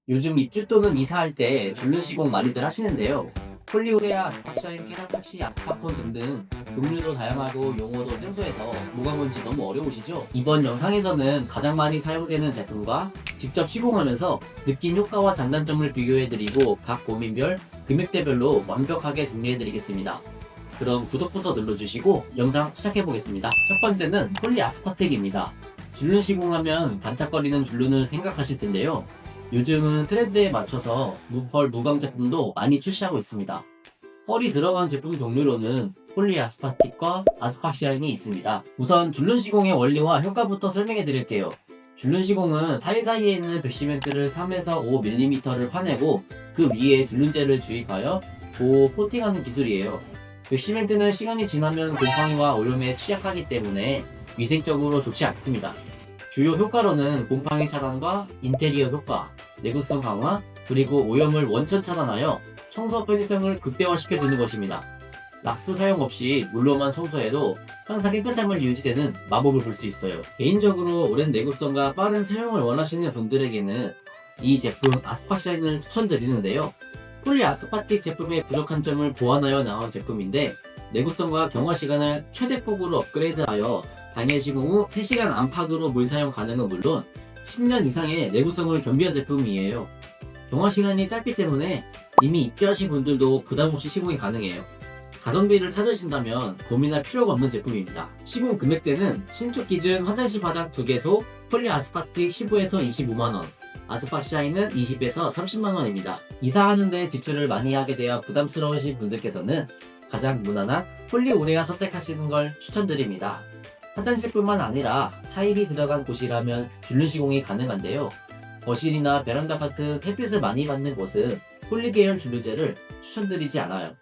요즘 입주 또는 이사할 때 줄눈 시공 많이들 하시는데요. 폴리우레아, 아스팍샤인, 케라팍시, 아스파콘 등등 종류도 다양하고 용어도 생소해서 뭐가 뭔지 너무 어려우시죠? 이번 영상에서는 가장 많이 사용되는 제품과 직접 시공하면서 느낀 효과와 장단점을 비교해드리고 각 고민별, 금액대별로 완벽하게 정리해드리겠습니다. 그럼 구독부터 눌러주시고 영상 시작해보겠습니다. 첫 번째는 폴리 아스파텍입니다. 줄눈 시공하면 반짝거리는 줄눈을 생각하실 텐데요. 요즘은 트렌드에 맞춰서 무펄 무광 제품도 많이 출시하고 있습니다. 펄이 들어간 제품 종류로는 폴리아스파틱과 아스파시아인이 있습니다. 우선 줄눈 시공의 원리와 효과부터 설명해 드릴게요. 줄눈 시공은 타일 사이에 있는 백시멘트를 3에서 5mm를 파내고 그 위에 줄눈제를 주입하여 보호 코팅하는 기술이에요. 백시멘트는 시간이 지나면 곰팡이와 오염에 취약하기 때문에 위생적으로 좋지 않습니다. 주요 효과로는 곰팡이 차단과 인테리어 효과, 내구성 강화, 그리고 오염을 원천 차단하여 청소 편의성을 극대화시켜주는 것입니다. 락스 사용 없이 물로만 청소해도 항상 깨끗함을 유지되는 마법을 볼 수 있어요. 개인적으로 오랜 내구성과 빠른 사용을 원하시는 분들에게는 이 제품 아스파샤인을 추천드리는데요. 폴리 아스파틱 제품의 부족한 점을 보완하여 나온 제품인데 내구성과 경화 시간을 최대폭으로 업그레이드하여 당일 시공 후 3시간 안팎으로 물 사용 가능은 물론 10년 이상의 내구성을 겸비한 제품이에요. 경화 시간이 짧기 때문에 이미 입주하신 분들도 부담없이 시공이 가능해요. 가성비를 찾으신다면 고민할 필요가 없는 제품입니다. 시공 금액대는 신축 기준 화장실 바닥 2개소 폴리 아스파틱 15에서 25만원, 아스파샤인은 20에서 30만원입니다. 이사하는데 지출을 많이 하게 되어 부담스러우신 분들께서는 가장 무난한 폴리우레아 선택하시는 걸 추천드립니다. 화장실뿐만 아니라 타일이 들어간 곳이라면 줄눈 시공이 가능한데요. 거실이나 베란다 같은 햇빛을 많이 받는 곳은 폴리 계열 줄눈제를 추천드리지 않아요.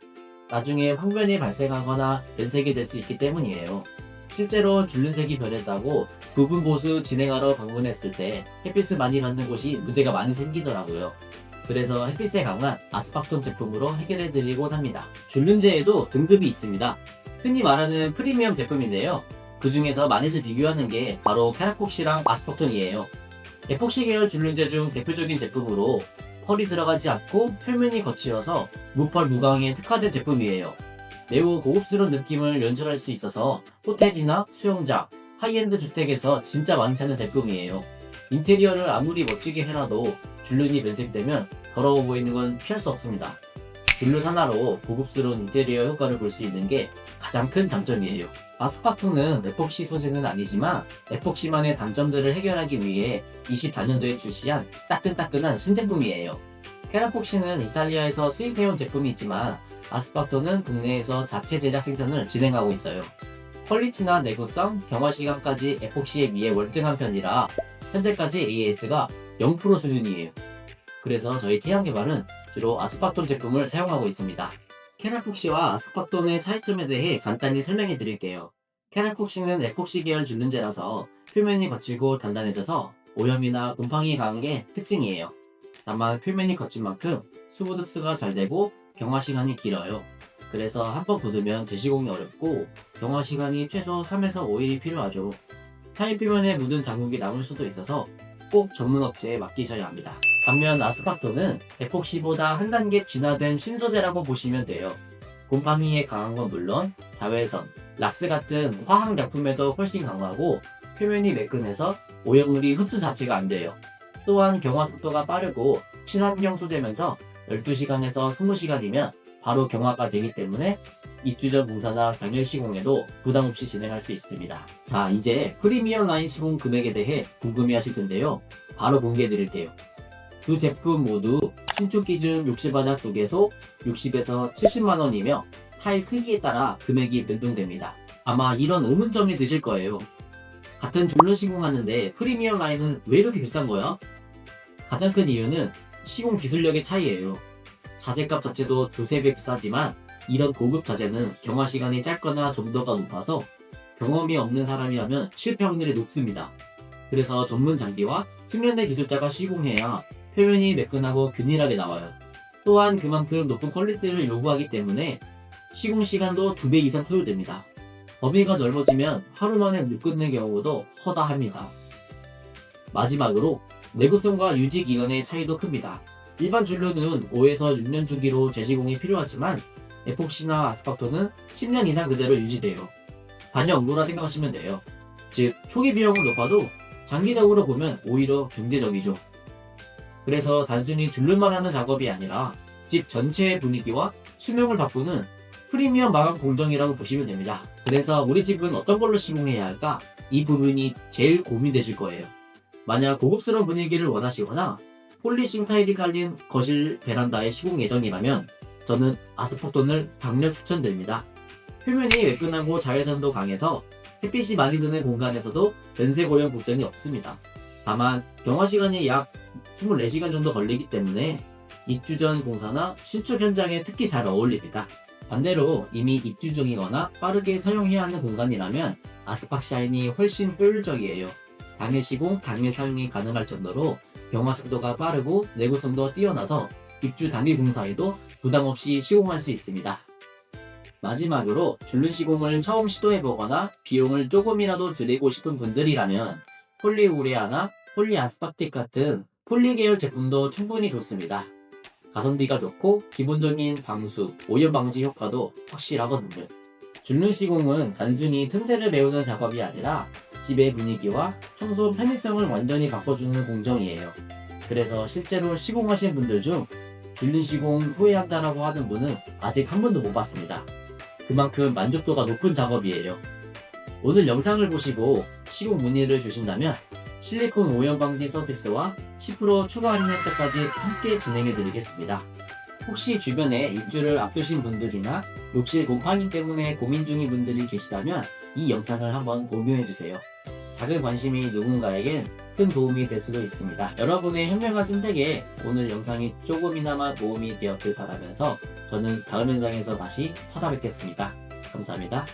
나중에 황변이 발생하거나 변색이 될 수 있기 때문이에요. 실제로 줄눈색이 변했다고 부분 보수 진행하러 방문했을 때 햇빛을 많이 받는 곳이 문제가 많이 생기더라고요. 그래서 햇빛에 강한 아스팍톤 제품으로 해결해드리곤 합니다. 줄눈제에도 등급이 있습니다. 흔히 말하는 프리미엄 제품인데요. 그 중에서 많이들 비교하는 게 바로 캐라콕시랑 아스팍톤이에요. 에폭시 계열 줄눈제 중 대표적인 제품으로 펄이 들어가지 않고 표면이 거칠어서 무펄 무광에 특화된 제품이에요. 매우 고급스러운 느낌을 연출할 수 있어서 호텔이나 수영장, 하이엔드 주택에서 진짜 많이 찾는 제품이에요. 인테리어를 아무리 멋지게 해놔도 줄눈이 변색되면 더러워 보이는 건 피할 수 없습니다. 줄눈 하나로 고급스러운 인테리어 효과를 볼 수 있는 게 가장 큰 장점이에요. 아스파톤은 에폭시 소재는 아니지만 에폭시만의 단점들을 해결하기 위해 24년도에 출시한 따끈따끈한 신제품이에요. 케라폭시는 이탈리아에서 수입해온 제품이지만 아스파톤은 국내에서 자체 제작 생산을 진행하고 있어요. 퀄리티나 내구성, 경화 시간까지 에폭시에 비해 월등한 편이라 현재까지 AS가 0% 수준이에요. 그래서 저희 태양개발은 주로 아스파톤 제품을 사용하고 있습니다. 캐라폭시와 아스파톤의 차이점에 대해 간단히 설명해 드릴게요. 캐라폭시는 에폭시 계열 줄눈제라서 표면이 거칠고 단단해져서 오염이나 곰팡이 강한 게 특징이에요. 다만 표면이 거친 만큼 수분 흡수가 잘 되고 경화 시간이 길어요. 그래서 한번 굳으면 재시공이 어렵고 경화 시간이 최소 3에서 5일이 필요하죠. 타일 표면에 묻은 자국이 남을 수도 있어서 꼭 전문 업체에 맡기셔야 합니다. 반면 아스파톤은 에폭시보다 한 단계 진화된 신소재라고 보시면 돼요. 곰팡이에 강한 건 물론 자외선, 락스 같은 화학약품에도 훨씬 강하고 표면이 매끈해서 오염물이 흡수 자체가 안 돼요. 또한 경화 속도가 빠르고 친환경 소재면서 12시간에서 20시간이면 바로 경화가 되기 때문에 입주 전 공사나 당일 시공에도 부담 없이 진행할 수 있습니다. 자, 이제 프리미엄 라인 시공 금액에 대해 궁금해하실 텐데요. 바로 공개해 드릴게요. 두 제품 모두 신축 기준 욕실 바닥 2개소 60에서 70만원이며 타일 크기에 따라 금액이 변동됩니다. 아마 이런 의문점이 드실 거예요. 같은 줄눈 시공하는데 프리미엄 라인은 왜 이렇게 비싼 거야? 가장 큰 이유는 시공 기술력의 차이예요. 자재값 자체도 두세 배 비싸지만 이런 고급 자재는 경화 시간이 짧거나 점도가 높아서 경험이 없는 사람이 하면 실패 확률이 높습니다. 그래서 전문 장비와 숙련된 기술자가 시공해야 표면이 매끈하고 균일하게 나와요. 또한 그만큼 높은 퀄리티를 요구하기 때문에 시공 시간도 2배 이상 소요됩니다. 범위가 넓어지면 하루 만에 못 끝낸 경우도 허다합니다. 마지막으로 내구성과 유지 기간의 차이도 큽니다. 일반 줄눈은 5에서 6년 주기로 재시공이 필요하지만 에폭시나 아스팍톤은 10년 이상 그대로 유지돼요. 반영로라 생각하시면 돼요. 즉 초기 비용은 높아도 장기적으로 보면 오히려 경제적이죠. 그래서 단순히 줄눈만 하는 작업이 아니라 집 전체의 분위기와 수명을 바꾸는 프리미엄 마감 공정이라고 보시면 됩니다. 그래서 우리 집은 어떤 걸로 시공해야 할까? 이 부분이 제일 고민되실 거예요. 만약 고급스러운 분위기를 원하시거나 폴리싱 타일이 깔린 거실 베란다의 시공 예정이라면 저는 아스팍톤을 강력 추천드립니다. 표면이 매끈하고 자외선도 강해서 햇빛이 많이 드는 공간에서도 변색 오염 걱정이 없습니다. 다만 경화 시간이 약 24시간 정도 걸리기 때문에 입주 전 공사나 신축 현장에 특히 잘 어울립니다. 반대로 이미 입주 중이거나 빠르게 사용해야 하는 공간이라면 아스팍샤인이 훨씬 효율적이에요. 당일 시공, 당일 사용이 가능할 정도로 경화 속도가 빠르고 내구성도 뛰어나서 입주 당일 공사에도 부담 없이 시공할 수 있습니다. 마지막으로 줄눈 시공을 처음 시도해보거나 비용을 조금이라도 줄이고 싶은 분들이라면 폴리우레아나 폴리아스팍틱 같은 폴리 계열 제품도 충분히 좋습니다. 가성비가 좋고 기본적인 방수, 오염 방지 효과도 확실하거든요. 줄눈 시공은 단순히 틈새를 메우는 작업이 아니라 집의 분위기와 청소 편의성을 완전히 바꿔주는 공정이에요. 그래서 실제로 시공하신 분들 중 줄눈 시공 후회한다라고 하는 분은 아직 한 번도 못 봤습니다. 그만큼 만족도가 높은 작업이에요. 오늘 영상을 보시고 시공 문의를 주신다면 실리콘 오염 방지 서비스와 10% 추가 할인 혜택까지 함께 진행해 드리겠습니다. 혹시 주변에 입주를 앞두신 분들이나 욕실 곰팡이 때문에 고민 중인 분들이 계시다면 이 영상을 한번 공유해 주세요. 작은 관심이 누군가에겐 큰 도움이 될 수도 있습니다. 여러분의 현명한 선택에 오늘 영상이 조금이나마 도움이 되었길 바라면서 저는 다음 영상에서 다시 찾아뵙겠습니다. 감사합니다.